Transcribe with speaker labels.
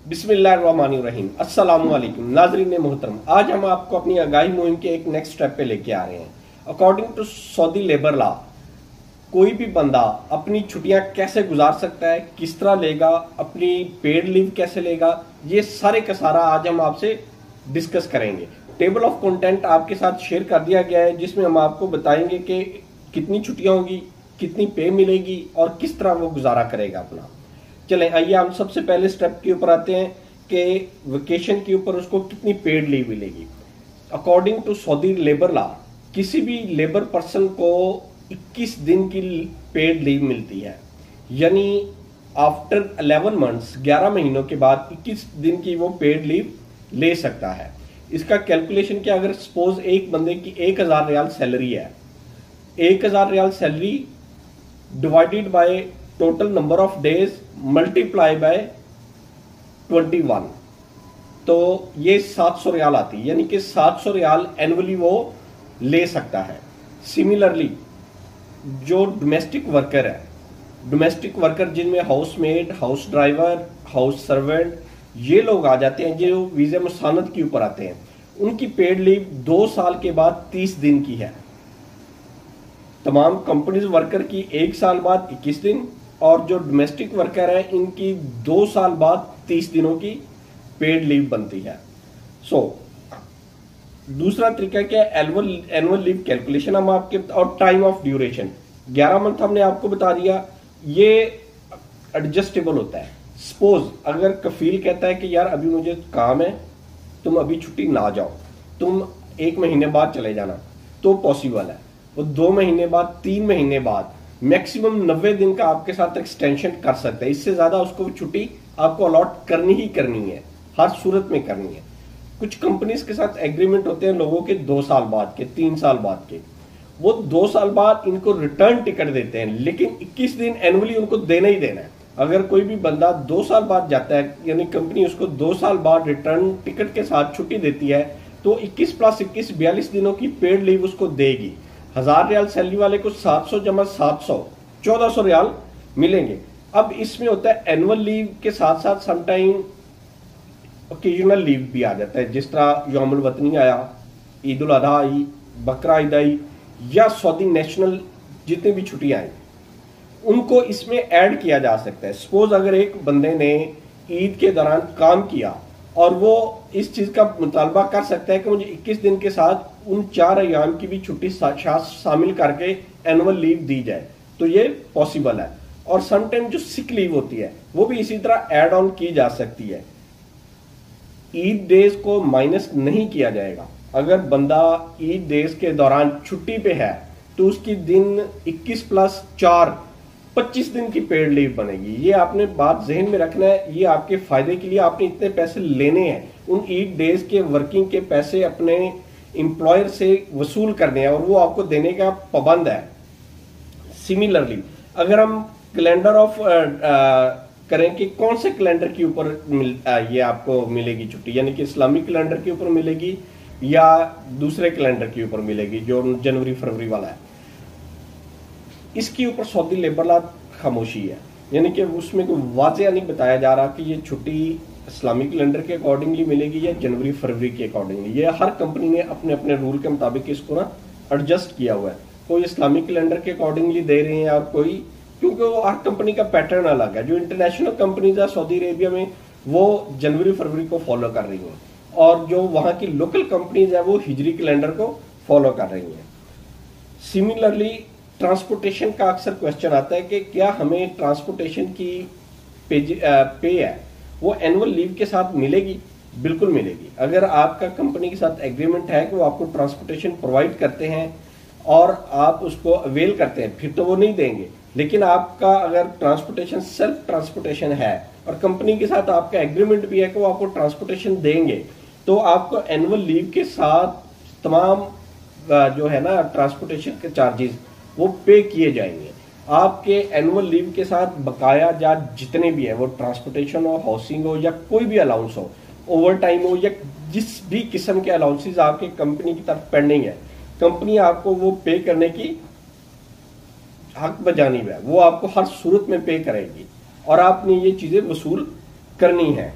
Speaker 1: बिस्मिल्लाहिर्रहमानिर्रहीम। अस्सलामुअलैकुम नाज़रीन मोहतरम, आज हम आपको अपनी आगाही मुहिम के एक नेक्स्ट स्टेप पे लेके आ रहे हैं। According to Saudi labour law, कोई भी बंदा अपनी छुट्टियां कैसे गुजार सकता है, किस तरह लेगा, अपनी पेड लीव कैसे लेगा, ये सारे का सारा आज हम आपसे डिस्कस करेंगे। टेबल ऑफ कंटेंट आपके साथ शेयर कर दिया गया है, जिसमें हम आपको बताएंगे कि कितनी छुट्टियां होगी, कितनी पे मिलेगी और किस तरह वो गुजारा करेगा अपना। चलें, आइए हम सबसे पहले स्टेप के ऊपर आते हैं कि वेकेशन के ऊपर उसको कितनी पेड लीव मिलेगी। According to Saudi labour law, किसी भी लेबर पर्सन को 21 दिन की पेड लीव मिलती है, यानी आफ्टर 11 मंथ्स 11 महीनों के बाद 21 दिन की वो पेड लीव ले सकता है। इसका कैलकुलेशन क्या, अगर सपोज एक बंदे की 1000 रियाल सैलरी है, 1000 riyal salary divided by total number of days multiply by 21, तो ये 700 रियाल आती है, यानी कि 700 रियाल एनुअली वो ले सकता है। सिमिलरली जो डोमेस्टिक वर्कर है, डोमेस्टिक वर्कर जिनमें house made, house driver, house servant ये लोग आ जाते हैं, जो वीजा मुसानत के ऊपर आते हैं, उनकी पेड लीव 2 साल के बाद 30 दिन की है। तमाम कंपनीज वर्कर की 1 साल बाद 21 दिन, और जो डोमेस्टिक वर्कर है इनकी 2 साल बाद 30 दिनों की पेड लीव बनती है। दूसरा तरीका क्या है, एनुअल लीव कैलकुलेशन हम आपके, और टाइम ऑफ ड्यूरेशन 11 मंथ हमने आपको बता दिया, ये एडजस्टेबल होता है। सपोज अगर कफील कहता है कि यार अभी मुझे काम है, तुम अभी छुट्टी ना जाओ, तुम 1 महीने बाद चले जाना, तो पॉसिबल है। वो 2 महीने बाद, 3 महीने बाद, मैक्सिमम 90 दिन का आपके साथ एक्सटेंशन कर सकते हैं। इससे ज्यादा उसको छुट्टी आपको अलॉट करनी ही करनी है, हर सूरत में करनी है। कुछ कंपनीज के साथ एग्रीमेंट होते हैं लोगों के 2 साल बाद के, 3 साल बाद के, वो 2 साल बाद इनको रिटर्न टिकट देते हैं, लेकिन 21 दिन एनुअली उनको देना ही देना है। अगर कोई भी बंदा 2 साल बाद जाता है, यानी कंपनी उसको 2 साल बाद रिटर्न टिकट के साथ छुट्टी देती है, तो 21 + 21 42 दिनों की पेड लीव उसको देगी। 1000 रियाल सैलरी वाले को 700 + 700 1400 रियाल मिलेंगे। अब इसमें होता है एनुअल लीव के साथ साथ समटाइम ओकेजनल लीव भी आ जाता है, जिस तरह यौमुल वतनी आया, ईद उल अधा आई, बकरा ईद आई, या सऊदी नेशनल जितनी भी छुट्टियां आई, उनको इसमें ऐड किया जा सकता है। सपोज अगर एक बंदे ने ईद के दौरान काम किया और वो इस चीज का मुतालबा कर सकता है कि मुझे 21 दिन के साथ उन 4 अय्याम की भी छुट्टी शामिल करके एनुअल लीव दी जाए, तो ये पॉसिबल है। और समटाइम जो सिक लीव होती है वो भी इसी तरह ऐड ऑन की जा सकती है। ईद डेज को माइनस नहीं किया जाएगा। अगर बंदा ईद डेज के दौरान छुट्टी पे है तो उसकी दिन 21 + 4 25 दिन की पेड लीव बनेगी। ये आपने बात जहन में रखना है, ये आपके फायदे के लिए आपने इतने पैसे लेने हैं, उन ईद डेज के वर्किंग के पैसे अपने एम्प्लॉयर से वसूल करने हैं और वो आपको देने का पाबंद है। सिमिलरली अगर हम कैलेंडर ऑफ करें कि कौन से कैलेंडर के ऊपर ये आपको मिलेगी छुट्टी, यानी कि इस्लामिक कैलेंडर के ऊपर मिलेगी या दूसरे कैलेंडर के ऊपर मिलेगी जो जनवरी फरवरी वाला है, इसके ऊपर सऊदी लेबर लॉ खामोशी है। यानी कि उसमें कोई वाज़ेह नहीं बताया जा रहा कि ये छुट्टी इस्लामिक कैलेंडर के अकॉर्डिंगली मिलेगी या जनवरी फरवरी के अकॉर्डिंगली। ये हर कंपनी ने अपने अपने रूल के मुताबिक इसको ना एडजस्ट किया हुआ है। कोई इस्लामिक कैलेंडर के अकॉर्डिंगली दे रहे हैं और कोई, क्योंकि वो हर कंपनी का पैटर्न अलग है। जो इंटरनेशनल कंपनीज है सऊदी अरेबिया में वो जनवरी फरवरी को फॉलो कर रही हैं, और जो वहां की लोकल कंपनीज है वो हिजरी कैलेंडर को फॉलो कर रही हैं। सिमिलरली ट्रांसपोर्टेशन का अक्सर क्वेश्चन आता है कि क्या हमें ट्रांसपोर्टेशन की पे है वो एनुअल लीव के साथ मिलेगी? बिल्कुल मिलेगी। अगर आपका कंपनी के साथ एग्रीमेंट है कि वो आपको ट्रांसपोर्टेशन प्रोवाइड करते हैं और आप उसको अवेल करते हैं, फिर तो वो नहीं देंगे। लेकिन आपका अगर ट्रांसपोर्टेशन सेल्फ ट्रांसपोर्टेशन है और कंपनी के साथ आपका एग्रीमेंट भी है कि वो आपको ट्रांसपोर्टेशन देंगे, तो आपको एनुअल लीव के साथ तमाम जो है ना ट्रांसपोर्टेशन के चार्जेस वो पे किए जाएंगे। आपके एनुअल लीव के साथ बकाया जा जितने भी है, वो ट्रांसपोर्टेशन हो, हाउसिंग हो, या कोई भी अलाउंस हो, ओवर टाइम हो, या जिस भी किस्म के अलाउंसेस आपके कंपनी की तरफ पेंडिंग है, कंपनी आपको वो पे करने की हक बजानी है, वो आपको हर सूरत में पे करेगी और आपने ये चीजें वसूल करनी है।